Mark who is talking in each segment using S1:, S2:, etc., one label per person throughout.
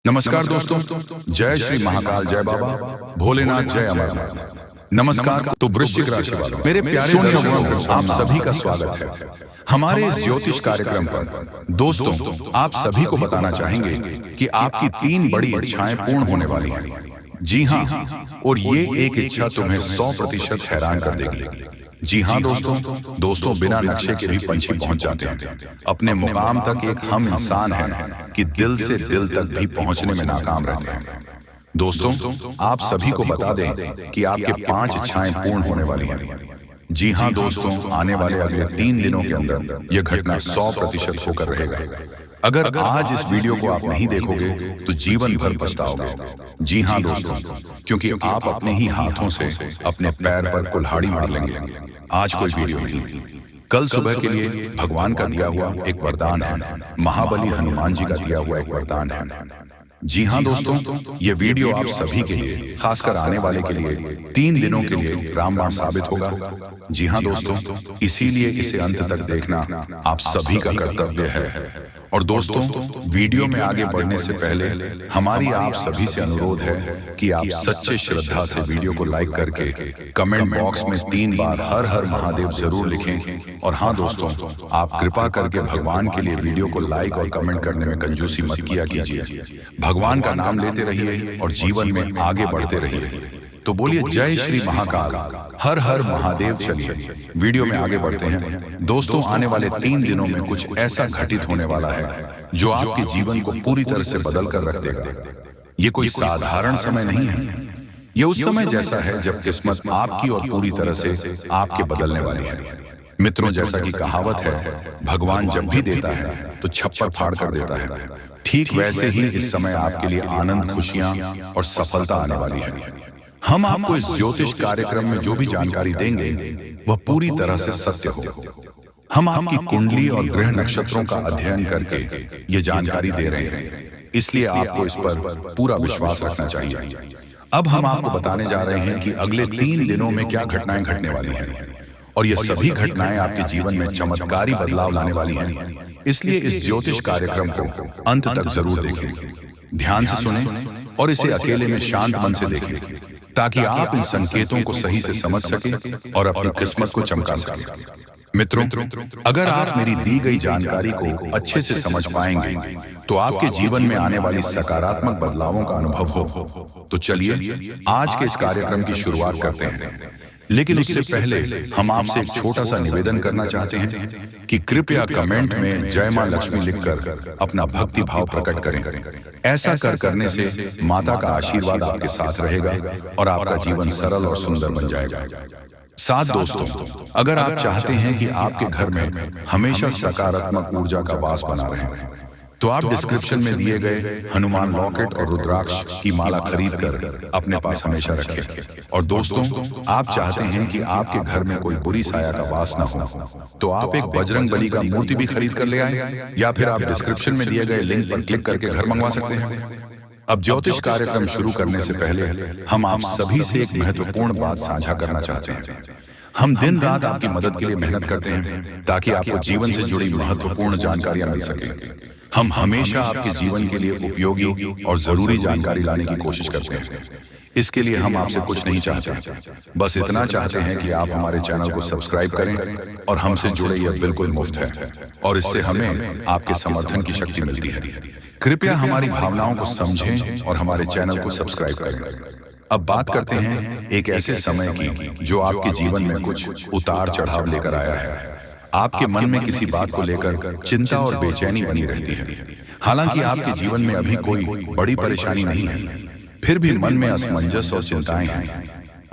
S1: नमस्कार दोस्तों, जय श्री महाकाल, जय बाबा भोलेनाथ, जय अमरनाथ। नमस्कार। तो वृश्चिक राशि वालों, मेरे प्यारे दर्शकों, आप सभी का स्वागत है हमारे इस ज्योतिष कार्यक्रम पर। दोस्तों, आप सभी को बताना चाहेंगे कि आपकी 3 बड़ी इच्छाएं पूर्ण होने वाली हैं। जी हाँ, और ये एक इच्छा तुम्हें 100% हैरान कर देगी। जी हाँ दोस्तों, बिना नक्शे के भी पंछी पहुंच जाते हैं। अपने मुकाम तक एक हम इंसान हैं कि दिल से दिल तक भी पहुंचने में नाकाम रहते हैं। दोस्तों, आप सभी को बता दें कि आपके 5 इच्छाएं पूर्ण होने वाली हैं। जी हाँ दोस्तों, आने वाले अगले 3 दिनों के अंदर यह घटना 100% होकर रहेगा। अगर आज इस वीडियो को आप नहीं देखोगे तो जीवन भर पछताओगे। जी हाँ दोस्तों, क्योंकि आप अपने ही हाथों से अपने पैर पर कुल्हाड़ी मार लेंगे। आज कोई वीडियो नहीं, कल सुबह के लिए भगवान का दिया हुआ एक वरदान है, महाबली हनुमान जी का दिया हुआ एक वरदान है। जी हाँ दोस्तों, ये वीडियो आप सभी के लिए, खासकर आने वाले के लिए 3 दिनों के लिए रामबाण साबित होगा। जी हाँ दोस्तों, इसीलिए इसे अंत तक देखना आप सभी का कर्तव्य है। और दोस्तों, वीडियो में आगे बढ़ने से पहले हमारी आप सभी से अनुरोध है कि आप सच्चे श्रद्धा से वीडियो को लाइक करके कमेंट बॉक्स में 3 बार हर हर महादेव जरूर लिखें। और हाँ दोस्तों, आप कृपा करके भगवान के लिए वीडियो को लाइक और कमेंट करने में कंजूसी मत किया कीजिए। भगवान का नाम लेते रहिए और जीवन में आगे बढ़ते रहिए। तो बोलिए जय श्री महाकाल, हर हर महादेव। चलिए वीडियो में आगे बढ़ते हैं। दोस्तों, आने वाले 3 दिनों में कुछ ऐसा घटित होने वाला है जो आपके जीवन को पूरी तरह से बदल कर रख देगा। ये कोई साधारण समय नहीं है, ये उस समय जैसा है जब किस्मत आपकी और पूरी तरह से आपके बदलने वाली है। मित्रों, जैसा कि कहावत है, भगवान जब भी देता है तो छप्पर फाड़ कर देता है। ठीक वैसे ही इस समय आपके लिए आनंद, खुशियां और सफलता आने वाली है। हम आपको इस ज्योतिष कार्यक्रम में जो भी जानकारी देंगे वह पूरी तरह से सत्य हो। हम आपकी कुंडली और ग्रह नक्षत्रों का अध्ययन करके ये जानकारी दे रहे हैं, इसलिए आपको इस पर पूरा विश्वास रखना चाहिए। अब हम आपको बताने जा रहे हैं कि अगले 3 दिनों में क्या घटनाएं घटने वाली हैं, और ये सभी घटनाएं आपके जीवन में चमत्कारी बदलाव लाने वाली हैं। इसलिए इस ज्योतिष कार्यक्रम को अंत तक जरूर देखें, ध्यान से सुनें और इसे अकेले में शांत मन से देखें, ताकि आप इन संकेतों को सही से समझ सकें और अपनी किस्मत को चमका सकें। मित्रों, अगर आप मेरी दी गई जानकारी को अच्छे से समझ पाएंगे तो आपके जीवन में आने वाली सकारात्मक बदलावों का अनुभव हो। तो चलिए आज के इस कार्यक्रम की शुरुआत करते हैं। लेकिन उससे पहले हम आपसे एक छोटा सा निवेदन करना चाहते हैं कि कृपया कमेंट में जय मां लक्ष्मी लिखकर अपना भक्ति भाव प्रकट करें। ऐसा करने से माता का आशीर्वाद आपके साथ रहेगा और आपका जीवन सरल और सुंदर बन जाएगा। साथ दोस्तों, अगर आप चाहते हैं कि आपके घर में हमेशा सकारात्मक ऊर्जा का वास बना रहे तो आप डिस्क्रिप्शन में दिए गए हनुमान लॉकेट और रुद्राक्ष की माला खरीद कर अपने पास हमेशा रखें। और दोस्तों, आप चाहते हैं कि आपके घर में कोई बुरी साया का वास न हो तो आप एक बजरंग बली का मूर्ति भी खरीद कर ले आए, या फिर आप डिस्क्रिप्शन में दिए गए लिंक पर क्लिक करके घर मंगवा सकते हैं। अब ज्योतिष कार्यक्रम शुरू करने से पहले हम आप सभी से एक महत्वपूर्ण बात साझा करना चाहते हैं। हम दिन रात आपकी मदद के लिए मेहनत करते हैं ताकि आपको जीवन से जुड़ी महत्वपूर्ण जानकारियां मिल सके। हम हमेशा आपके जीवन के लिए उपयोगी और जरूरी जानकारी लाने की कोशिश करते हैं। इसके लिए हम आपसे कुछ नहीं चाहते, बस इतना चाहते हैं कि आप हमारे चैनल को सब्सक्राइब करें और हमसे जुड़े। यह बिल्कुल मुफ्त है और इससे हमें आपके समर्थन की शक्ति मिलती है। कृपया हमारी भावनाओं को समझें और हमारे चैनल को सब्सक्राइब करें। अब बात करते हैं एक ऐसे समय की जो आपके जीवन में कुछ उतार चढ़ाव लेकर आया है। आपके मन में किसी बात को लेकर चिंता और बेचैनी बनी रहती है। हालांकि आपके जीवन में अभी कोई बड़ी परेशानी नहीं है, फिर भी मन में असमंजस और चिंताएं हैं।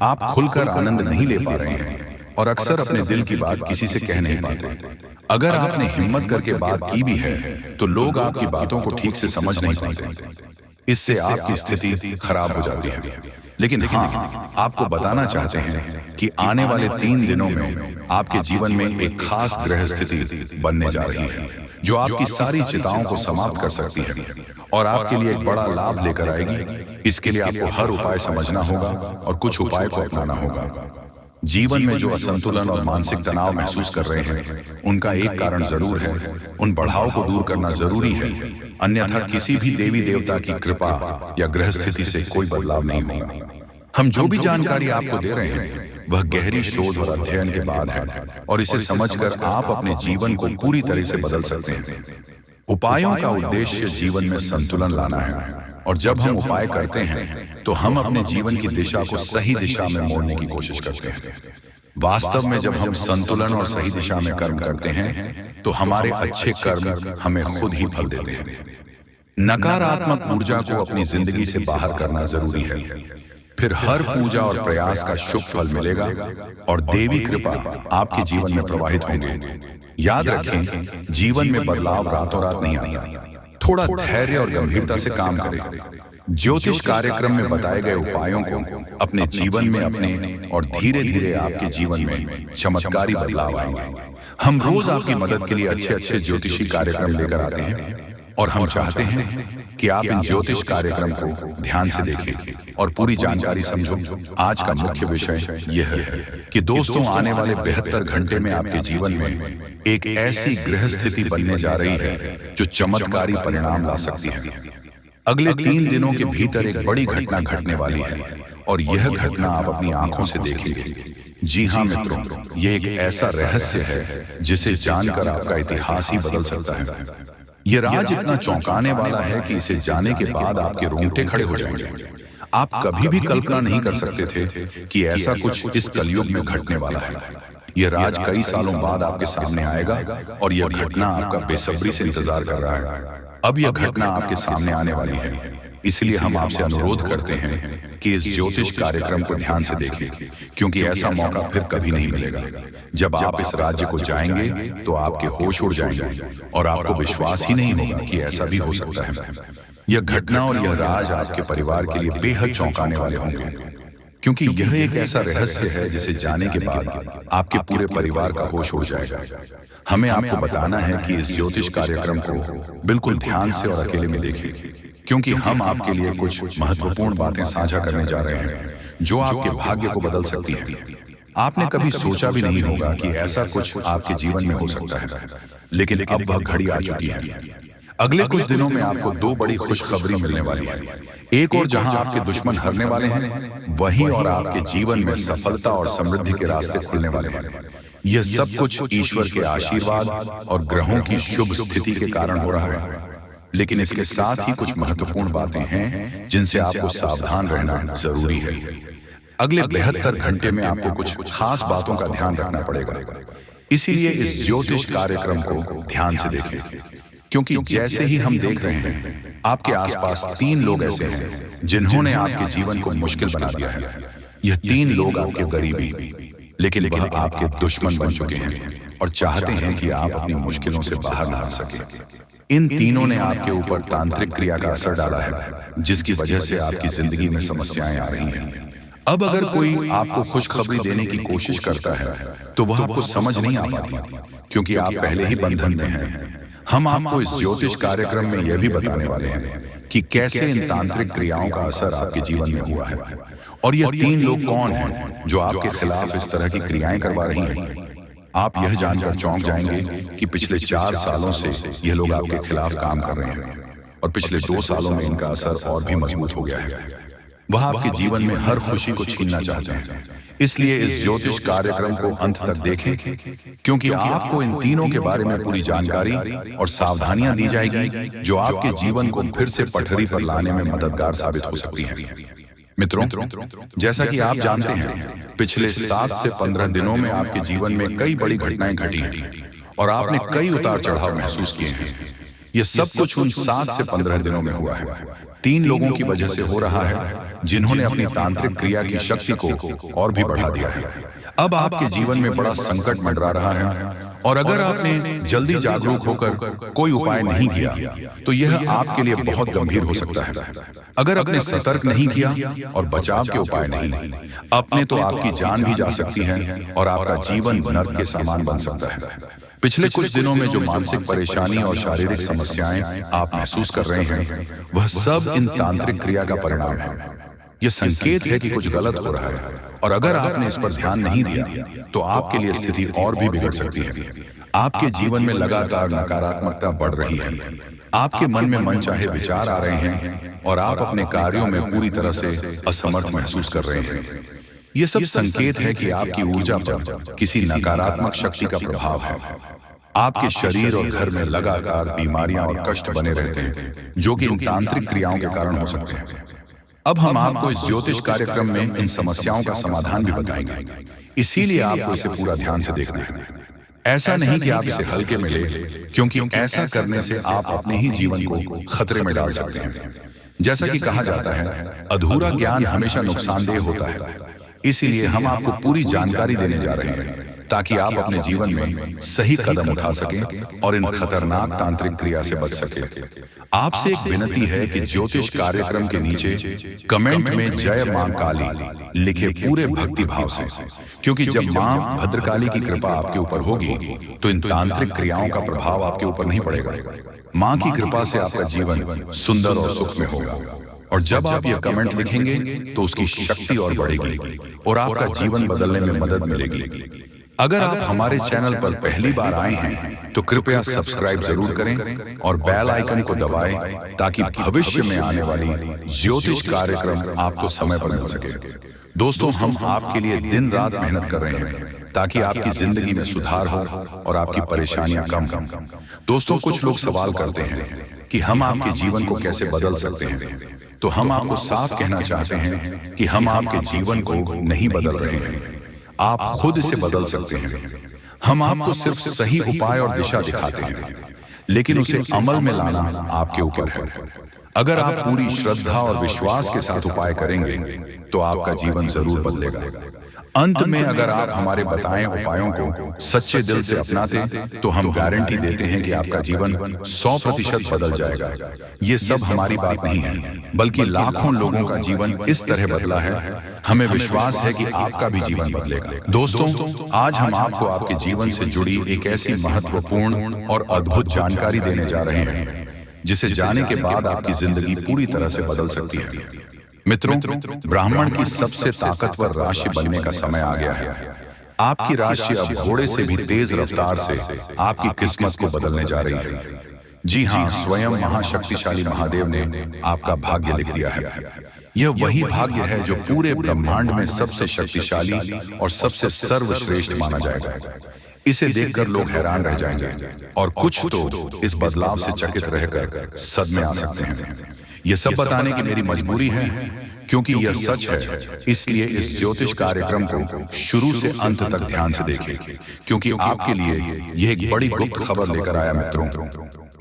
S1: आप खुलकर आनंद नहीं ले पा रहे हैं और अक्सर अपने दिल की बात किसी से कह नहीं पाते। अगर आपने हिम्मत करके बात की भी है तो लोग आपकी बातों को ठीक से समझ नहीं पाते। इससे आपकी स्थिति खराब हो जाती है। लेकिन हाँ, आपको बताना चाहते हैं कि आने वाले 3 दिनों में आपके जीवन में एक खास ग्रह स्थिति बनने जा रही है जो आपकी सारी चिंताओं को समाप्त कर सकती है और आपके लिए एक बड़ा लाभ लेकर आएगी। इसके लिए आपको हर उपाय समझना होगा और कुछ उपाय को अपनाना होगा। जीवन में जो असंतुलन और मानसिक तनाव महसूस कर रहे हैं उनका एक कारण जरूर है, उन बढ़ाव को दूर करना जरूरी है। अन्यथा किसी भी देवी देवता की कृपा या ग्रह स्थिति से कोई बदलाव नहीं होगा। हम जो भी जानकारी आपको दे रहे हैं वह गहरी शोध और अध्ययन के बाद है और इसे समझकर आप अपने जीवन को पूरी तरह से बदल सकते हैं। उपायों का उद्देश्य जीवन में संतुलन लाना है और जब हम उपाय करते हैं तो हम अपने जीवन की दिशा को सही दिशा में मोड़ने की कोशिश करते हैं। वास्तव में जब हम संतुलन और सही दिशा में कर्म करते हैं तो हमारे अच्छे कर्म हमें खुद ही फल देते हैं। नकारात्मक ऊर्जा को अपनी जिंदगी से बाहर करना जरूरी है, फिर हर पूजा और प्रयास का शुभ फल मिलेगा और देवी कृपा आपके जीवन में प्रवाहित होंगे। याद रखें, जीवन में बदलाव रातों रात नहीं आता। थोड़ा धैर्य और गंभीरता से काम करें। ज्योतिष कार्यक्रम में बताए गए उपायों को अपने जीवन में अपने और धीरे धीरे आपके जीवन में चमत्कारी बदलाव आएंगे। हम रोज आपकी मदद के लिए अच्छे अच्छे ज्योतिषी कार्यक्रम लेकर आते हैं और हम चाहते हैं कि आप इन ज्योतिष कार्यक्रम को ध्यान से देखें और पूरी जानकारी समझो। आज का मुख्य विषय यह है कि दोस्तों, आने वाले 72 घंटे में आपके जीवन में एक ऐसी ग्रह स्थिति बनने जा रही है जो चमत्कारी परिणाम ला सकती है। अगले 3 दिनों के भीतर एक बड़ी घटना घटने वाली है और यह घटना आप अपनी आंखों से देखेंगे। जी हाँ मित्रों, यह एक ऐसा रहस्य है जिसे जानकर आपका इतिहास ही बदल सकता है। यह राज इतना चौंकाने वाला है कि इसे जाने के बाद आपके रोंगटे खड़े हो जाएंगे। आप कभी भी कल्पना नहीं कर सकते थे कि ऐसा कुछ इस कलयुग में घटने वाला है। यह राज कई सालों बाद आपके सामने आएगा और यह घटना आपका बेसब्री से इंतजार कर रहा है। अब यह घटना आपके सामने आने वाली है, इसलिए हम आपसे अनुरोध करते हैं कि इस ज्योतिष कार्यक्रम को ध्यान से देखें, क्योंकि ऐसा मौका फिर कभी नहीं मिलेगा। जब आप इस राज्य को जाएंगे तो आपके होश उड़ जाएंगे और आपको विश्वास ही नहीं होगा कि ऐसा भी हो सकता है। यह घटना और यह राज आपके परिवार के लिए बेहद चौंकाने वाले होंगे, क्योंकि यह एक ऐसा रहस्य है जिसे जाने के बाद आपके पूरे परिवार का होश उड़ जाएगा। हमें आपको बताना है कि इस ज्योतिष कार्यक्रम को बिल्कुल ध्यान से और अकेले में देखें, क्योंकि हम आपके लिए कुछ महत्वपूर्ण बातें साझा करने जा रहे हैं जो आपके भाग्य को बदल सकती हैं। आपने कभी सोचा भी नहीं होगा कि ऐसा कुछ आपके जीवन में हो सकता है, लेकिन अब वह घड़ी आ चुकी है। अगले कुछ दिनों में आपको 2 बड़ी खुशखबरी मिलने वाली है। एक और जहां आपके दुश्मन हारने वाले हैं, वहीं और आपके जीवन में सफलता और समृद्धि के रास्ते खुलने वाले हैं। यह सब कुछ ईश्वर के आशीर्वाद और ग्रहों की शुभ स्थिति के कारण हो रहा है, लेकिन इसके साथ ही कुछ महत्वपूर्ण बातें हैं जिनसे आपको सावधान रहना जरूरी है। अगले 72 घंटे में आपको कुछ खास बातों का ध्यान रखना पड़ेगा, इसीलिए इस ज्योतिष कार्यक्रम को ध्यान से देखें, क्योंकि जैसे ही हम देख रहे हैं आपके आसपास 3 लोग ऐसे हैं जिन्होंने आपके जीवन को मुश्किल बना दिया है। यह 3 लोग आपके करीबी, लेकिन वह आपके दुश्मन बन चुके हैं और चाहते हैं कि आप अपनी मुश्किलों से बाहर ना आ सकें। इन तीनों ने आपके ऊपर तांत्रिक क्रिया का असर डाला है, जिसकी वजह से आपकी जिंदगी में समस्याएं आ रही हैं। अब अगर कोई आपको खुशखबरी देने की कोशिश करता है तो वह आपको समझ नहीं आ पाती, क्योंकि आप पहले ही बंधन में हैं। हम आपको इस ज्योतिष कार्यक्रम में यह भी बताने वाले हैं कि कैसे इन तांत्रिक क्रियाओं का असर आपके जीवन में हुआ है और यह 3 लोग कौन हैं जो आपके खिलाफ इस तरह की क्रियाएं करवा रही हैं। आप यह जानकर चौंक जाएंगे कि पिछले 4 सालों से यह लोग आपके खिलाफ काम कर रहे हैं और पिछले 2 सालों में इनका असर और भी मजबूत हो गया है। वह आपके जीवन में हर खुशी को छीनना चाहते हैं। इसलिए इस ज्योतिष कार्यक्रम को अंत तक देखें, क्योंकि आपको इन तीनों के बारे में पूरी जानकारी और सावधानियां दी जाएगी जो आपके जीवन को फिर से पटरी पर लाने में मददगार साबित हो सकती हैं। मित्रों, जैसा कि आप जानते हैं, पिछले 7 से 15 दिनों में आपके जीवन में कई बड़ी घटनाएं घटी हैं और आपने कई उतार चढ़ाव महसूस किए हैं। यह सब कुछ उन 7 से 15 दिनों में हुआ है। 3 लोगों की वजह से हो रहा है जिन्होंने अपनी तांत्रिक क्रिया की शक्ति को और भी बढ़ा दिया है। अब आपके जीवन में बड़ा संकट मंडरा रहा है और अगर आपने जल्दी जागरूक होकर कोई उपाय नहीं किया तो यह आपके लिए बहुत गंभीर हो सकता है। अगर आपने सतर्क नहीं किया और बचाव के उपाय नहीं अपने, तो आपकी जान भी जा सकती है और आपका जीवन नर्क के समान बन सकता है। पिछले कुछ दिनों में जो मानसिक परेशानी और शारीरिक समस्याएं आप महसूस कर रहे हैं, वह सब इन तांत्रिक क्रिया का परिणाम है। यह संकेत है कि कुछ गलत हो रहा है और अगर आपने इस पर ध्यान नहीं दिया तो आपके लिए स्थिति और भी बिगड़ सकती है। आपके जीवन में लगातार नकारात्मकता बढ़ रही है। आपके मन में मनचाहे विचार आ रहे हैं और आप अपने कार्यों में पूरी तरह से असमर्थ महसूस कर रहे हैं। ये सब संकेत है कि आपकी ऊर्जा पर किसी नकारात्मक शक्ति का प्रभाव है। आपके शरीर और घर में लगातार बीमारियां और कष्ट बने रहते हैं, जो कि इन तांत्रिक क्रियाओं के कारण हो सकते हैं। अब हम आपको इस ज्योतिष कार्यक्रम में इन समस्याओं का समाधान भी बताएंगे, इसीलिए आपको इसे पूरा ध्यान से देखना है। ऐसा नहीं कि आप इसे हल्के में ले, क्योंकि ऐसा करने से आप अपने ही जीवन को खतरे में डाल सकते हैं। जैसा कि कहा जाता है, अधूरा ज्ञान हमेशा नुकसानदेह होता है। इसीलिए हम आपको पूरी जानकारी देने जा रहे हैं, ताकि आप अपने जीवन में सही कदम उठा सकें और इन खतरनाक तांत्रिक क्रिया से बच सकें। आपसे एक विनती है कि ज्योतिष कार्यक्रम के नीचे कमेंट में जय मां काली लिखे पूरे भक्ति भाव से, क्योंकि जब मां भद्रकाली की कृपा आपके ऊपर होगी तो इन तांत्रिक क्रियाओं का प्रभाव आपके ऊपर नहीं पड़ेगा। मां की कृपा से आपका जीवन सुंदर और सुखमय होगा। और जब आप ये कमेंट लिखेंगे तो उसकी शक्ति और बढ़ेगी और आपका जीवन बदलने में मदद मिलेगी। अगर आप हमारे चैनल पर पहली बार आए हैं तो कृपया सब्सक्राइब जरूर करें और बेल आइकन को दबाएं, ताकि भविष्य में आने वाली ज्योतिष कार्यक्रम आपको समय पर मिल सके। दोस्तों, हम आपके लिए दिन रात मेहनत कर रहे हैं ताकि आपकी जिंदगी में सुधार हो और आपकी परेशानियां कम। दोस्तों, कुछ लोग सवाल करते हैं कि हम आपके जीवन को कैसे बदल सकते हैं, तो हम आपको साफ कहना चाहते हैं कि हम आपके जीवन को नहीं बदल रहे हैं, आप खुद इसे बदल सकते हैं। हम आपको सिर्फ सही उपाय और दिशा दिखाते हैं, लेकिन उसे अमल में लाना आपके ऊपर है। अगर आप पूरी श्रद्धा और विश्वास के साथ उपाय करेंगे तो आपका जीवन जरूर बदलेगा। अंत में अगर आप हमारे बताए उपायों को सच्चे दिल से अपनाते तो हम गारंटी देते हैं कि आपका जीवन 100% बदल जाएगा। ये सब हमारी बात नहीं है, बल्कि लाखों लोगों का जीवन इस तरह बदला है। हमें विश्वास है कि आपका भी जीवन बदलेगा। दोस्तों, आज हम आपको आपके जीवन से जुड़ी एक ऐसी महत्वपूर्ण और अद्भुत जानकारी देने जा रहे हैं, जिसे जाने के बाद आपकी जिंदगी पूरी तरह से बदल सकती है। मित्रों, ब्राह्मण की सबसे ताकतवर राशि बनने का समय आ गया है। आपकी राशि अब घोड़े से भी तेज रफ्तार से आपकी किस्मत को बदलने जा रही है। जी हाँ, स्वयं महाशक्तिशाली महादेव ने आपका भाग्य लिख दिया है। यह वही भाग्य है जो पूरे ब्रह्मांड में सबसे शक्तिशाली और सबसे सर्वश्रेष्ठ माना जाएगा। इसे देखकर लोग हैरान रह जाएंगे और कुछ तो इस बदलाव से चकित रहकर सदमे आ सकते हैं। यह सब बताने की मेरी मजबूरी है, क्योंकि यह सच है। इसलिए इस ज्योतिष कार्यक्रम को शुरू से अंत तक ध्यान से देखें, क्योंकि आपके लिए यह एक बड़ी गुप्त खबर लेकर आया। मित्रों,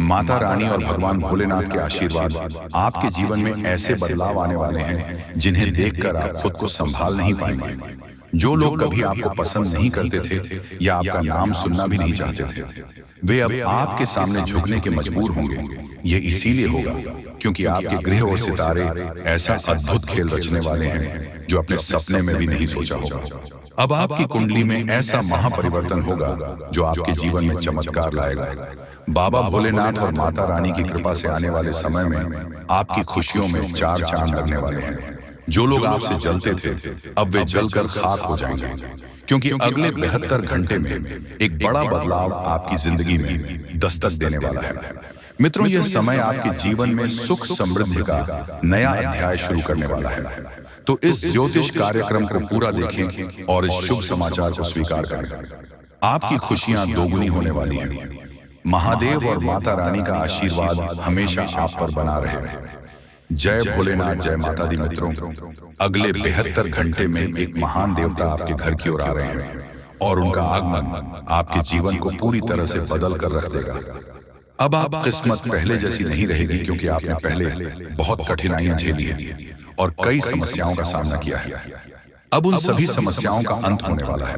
S1: माता रानी और भगवान भोलेनाथ के आशीर्वाद आपके जीवन में ऐसे बदलाव आने वाले हैं जिन्हें देखकर आप खुद को संभाल नहीं पाएंगे। जो लोग कभी आपको पसंद नहीं करते थे या आपका नाम सुनना भी नहीं चाहते थे, वे अब आपके सामने झुकने के मजबूर होंगे। ये इसीलिए होगा क्योंकि आपके ग्रह और सितारे ऐसा अद्भुत खेल रचने वाले हैं जो अपने सपने में भी नहीं सोचा होगा। अब आपकी कुंडली में ऐसा महापरिवर्तन होगा जो आपके जीवन में चमत्कार लाएगा। बाबा भोलेनाथ और माता रानी की कृपा से आने वाले समय में आपकी खुशियों में चार चांद लगने वाले हैं। जो लोग आपसे जलते थे अब वे जलकर खाक हो जाएंगे, क्योंकि अगले 72 घंटे में एक बड़ा बदलाव आपकी जिंदगी में दस्तक देने वाला है। मित्रों, यह समय आपके जीवन में सुख समृद्धि का नया अध्याय शुरू करने वाला है। तो इस ज्योतिष कार्यक्रम को पूरा देखें और इस शुभ समाचार को स्वीकार करें। आपकी खुशियां दोगुनी होने वाली हैं। महादेव और माता रानी का आशीर्वाद हमेशा आप पर बना रहे। जय भोलेनाथ, जय माता दी। मित्रों, अगले 72 घंटे में एक महान देवता आपके घर की ओर आ रहे हैं और उनका आगमन आपके जीवन को पूरी तरह से बदल कर रख देगा। अब आप किस्मत पहले जैसी नहीं रहेगी, क्योंकि आपने पहले बहुत कठिनाइयां झेली हैं और कई समस्याओं का सामना किया है। अब उन सभी समस्याओं का अंत होने वाला है।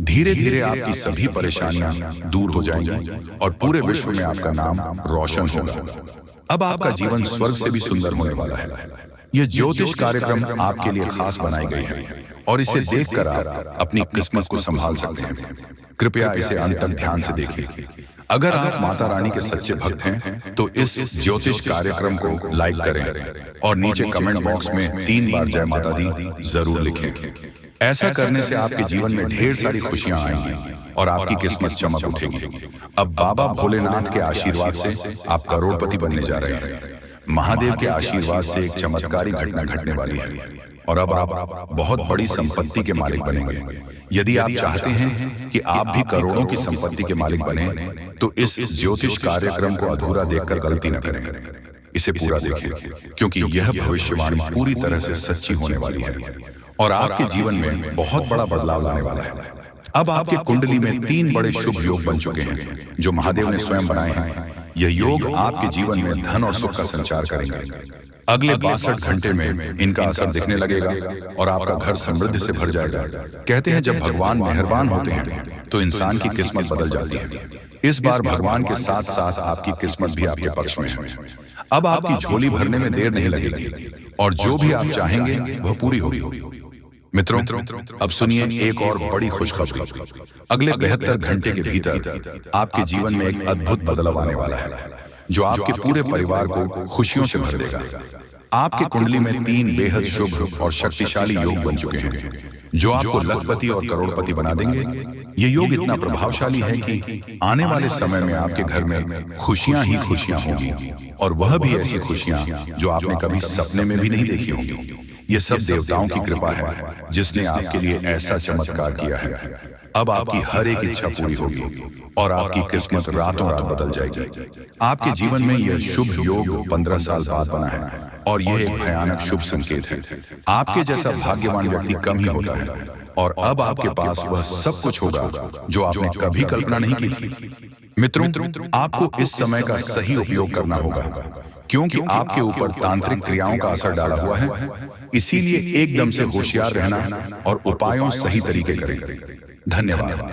S1: धीरे धीरे आपकी सभी परेशानियां दूर हो जाएंगी और पूरे विश्व में आपका नाम रोशन होगा। अब आपका जीवन स्वर्ग से भी सुंदर होने वाला है। यह ज्योतिष कार्यक्रम आपके लिए खास बनाई गई है और इसे देखकर आप अपनी किस्मत को संभाल सकते हैं। कृपया इसे अंत तक ध्यान से देखिए। अगर आप माता रानी के सच्चे भक्त हैं तो इस ज्योतिष कार्यक्रम को लाइक करें और नीचे कमेंट बॉक्स में 3 बार जय माता दी जरूर लिखें। ऐसा करने से आपके जीवन में ढेर सारी खुशियां आएंगी और आपकी किस्मत चमक उठेगी। अब बाबा भोलेनाथ के आशीर्वाद से आप करोड़पति बनने जा रहे हैं। महादेव के आशीर्वाद से एक चमत्कारी घटना घटने वाली है और अब आप बहुत बड़ी संपत्ति के मालिक बनेंगे। यदि आप चाहते हैं कि आप भी करोड़ों की संपत्ति के मालिक बने, तो इस ज्योतिष कार्यक्रम को अधूरा देखकर गलती न करें। इसे पूरा देखें, क्योंकि यह भविष्यवाणी पूरी तरह से सच्ची होने वाली है और आपके जीवन में बहुत बड़ा बदलाव लाने वाला है। अब आपके कुंडली में 3 बड़े शुभ योग बन चुके हैं जो महादेव ने स्वयं बनाए हैं। यह योग आपके जीवन में धन और सुख का संचार करेंगे। अगले 62 घंटे में इनका असर दिखने लगेगा और आपका घर समृद्धि से भर जाएगा। कहते हैं जब भगवान मेहरबान होते हैं तो इंसान की किस्मत बदल जाती है। इस बार भगवान के साथ साथ आपकी किस्मत भी आपके पक्ष में है। अब आपकी झोली भरने में देर नहीं लगेगी और जो भी आप चाहेंगे वह पूरी होगी। मित्रों, अब सुनिए एक और बड़ी खुशखबरी। अगले 72 घंटे के भीतर आपके जीवन में एक अद्भुत बदलाव आने वाला है जो आपके पूरे परिवार को खुशियों से भर देगा। आपके कुंडली में 3 बेहद शुभ और शक्तिशाली योग बन चुके हैं जो आपको लखपति और करोड़पति बना देंगे। ये योग इतना प्रभावशाली है कि आने वाले समय में आपके घर में खुशियां ही खुशियां होंगी और वह भी ऐसी खुशियां जो आपने कभी सपने में भी नहीं देखी होंगी। ये सब देवताओं की कृपा है जिसने आपके लिए ऐसा चमत्कार किया है। अब आपकी हर एक इच्छा पूरी होगी और आपकी किस्मत रातों रात बदल जाएगी। आपके जीवन में यह शुभ योग 15 साल बाद बना है और यह एक भयानक शुभ संकेत है। आपके जैसा भाग्यवान व्यक्ति कम ही होता है और अब आपके पास वह सब कुछ होगा जो आपने कभी कल्पना नहीं की थी। मित्रों, आपको इस समय का सही उपयोग करना होगा क्योंकि आपके ऊपर तांत्रिक क्रियाओं का असर डाला हुआ है। इसीलिए एकदम से होशियार रहना और उपायों सही तरीके करें। धन्यवाद।